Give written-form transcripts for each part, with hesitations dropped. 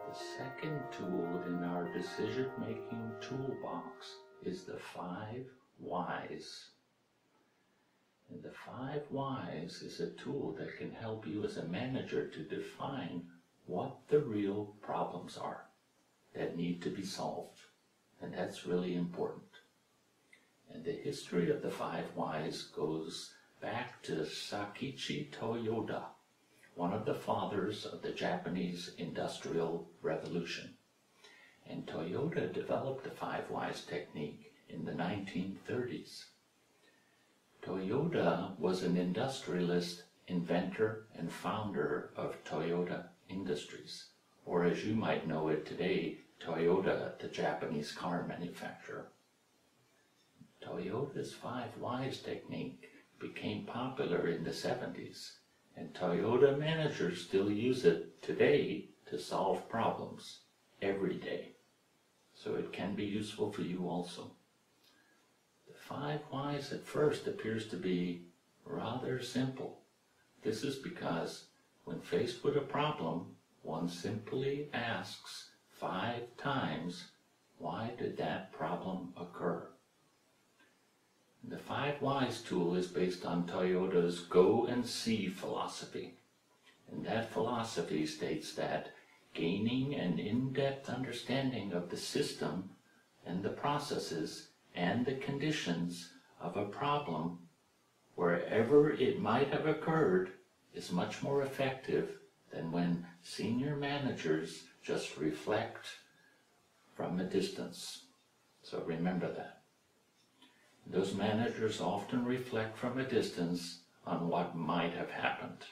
The second tool in our decision-making toolbox is the 5 whys. And the 5 whys is a tool that can help you as a manager to define what the real problems are that need to be solved. And that's really important. And the history of the 5 whys goes back to Sakichi Toyoda, one of the fathers of the Japanese Industrial Revolution. And Toyota developed the 5 whys technique in the 1930s. Toyoda was an industrialist, inventor, and founder of Toyota Industries, or as you might know it today, Toyota, the Japanese car manufacturer. Toyota's 5 whys technique became popular in the 70s, and Toyota managers still use it today to solve problems every day. So it can be useful for you also. The 5 whys at first appears to be rather simple. This is because when faced with a problem, one simply asks 5 times, why did that problem occur? The 5 whys tool is based on Toyota's go and see philosophy. And that philosophy states that gaining an in-depth understanding of the system and the processes and the conditions of a problem, wherever it might have occurred, is much more effective than when senior managers just reflect from a distance. So remember that. Those managers often reflect from a distance on what might have happened.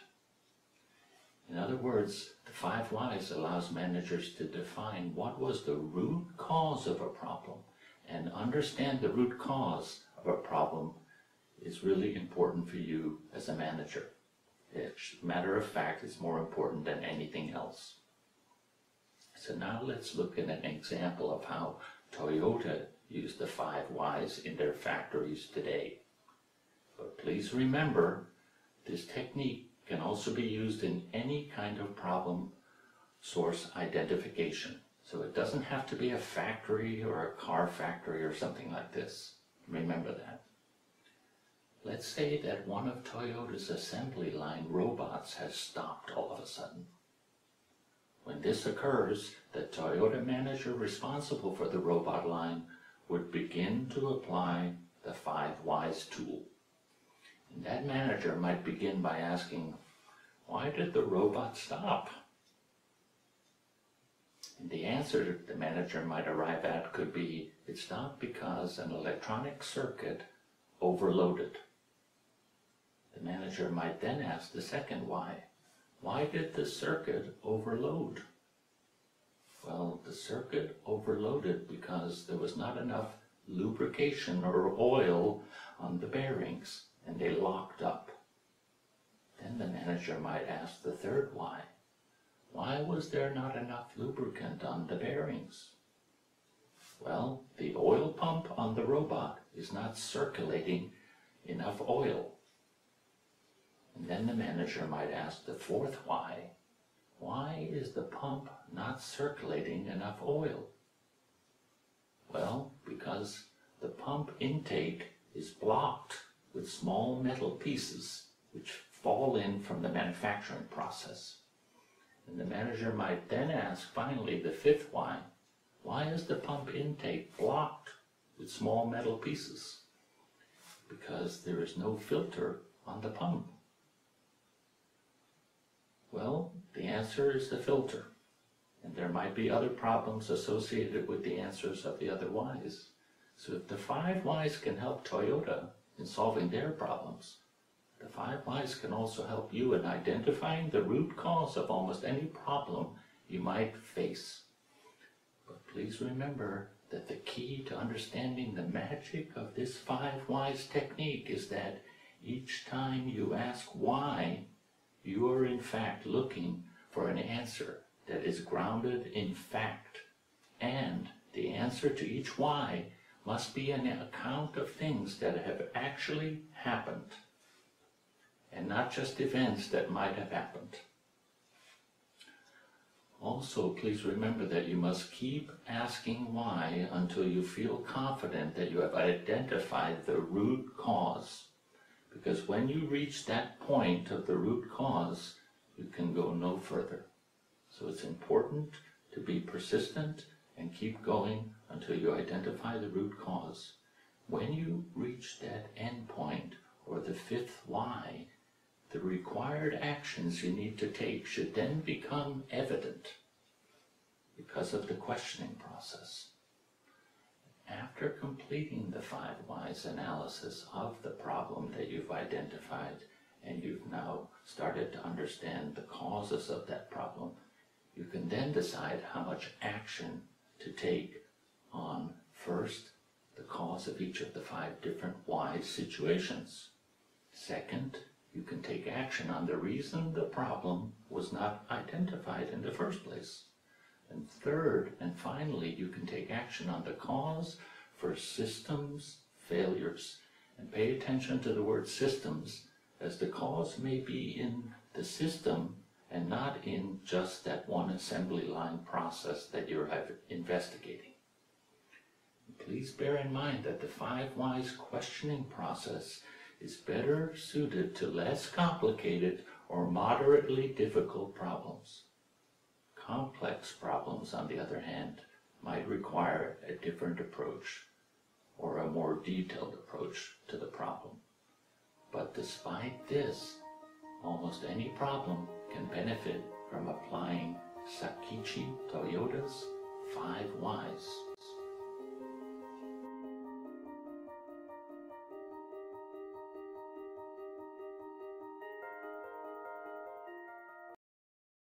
In other words, the 5 whys allows managers to define what was the root cause of a problem, and understand the root cause of a problem is really important for you as a manager. As a matter of fact, it's more important than anything else. So now let's look at an example of how Toyota used the 5 whys in their factories today. But please remember, this technique can also be used in any kind of problem source identification. So it doesn't have to be a factory or a car factory or something like this. Remember that. Let's say that one of Toyota's assembly line robots has stopped all of a sudden. When this occurs, the Toyota manager responsible for the robot line would begin to apply the 5 whys tool. And that manager might begin by asking, why did the robot stop? And the answer the manager might arrive at could be, it stopped because an electronic circuit overloaded. The manager might then ask the second why. Why did the circuit overload? Well, the circuit overloaded because there was not enough lubrication or oil on the bearings, and they locked up. Then the manager might ask the third why. Why was there not enough lubricant on the bearings? Well, the oil pump on the robot is not circulating enough oil. And then the manager might ask the fourth why. Why is the pump not circulating enough oil? Well, because the pump intake is blocked with small metal pieces which fall in from the manufacturing process. And the manager might then ask finally the fifth why. Why is the pump intake blocked with small metal pieces? Because there is no filter on the pump. Well, the answer is the filter. And there might be other problems associated with the answers of the other whys. So if the 5 whys can help Toyota in solving their problems, the 5 whys can also help you in identifying the root cause of almost any problem you might face. But please remember that the key to understanding the magic of this 5 whys technique is that each time you ask why, you are in fact looking for an answer that is grounded in fact. And the answer to each why must be an account of things that have actually happened, and not just events that might have happened. Also, please remember that you must keep asking why until you feel confident that you have identified the root cause. Because when you reach that point of the root cause, you can go no further. So it's important to be persistent and keep going until you identify the root cause. When you reach that end point, or the fifth why, the required actions you need to take should then become evident because of the questioning process. After completing the 5 whys analysis of the problem that you've identified, and you've now started to understand the causes of that problem, you can then decide how much action to take on, first, the cause of each of the 5 different why situations. Second, you can take action on the reason the problem was not identified in the first place. And third, and finally, you can take action on the cause for systems failures. And pay attention to the word systems, as the cause may be in the system and not in just that one assembly line process that you're investigating. Please bear in mind that the 5 whys questioning process is better suited to less complicated or moderately difficult problems. Complex problems, on the other hand, might require a different approach or a more detailed approach to the problem. But despite this, almost any problem can benefit from applying Sakichi Toyoda's 5 whys.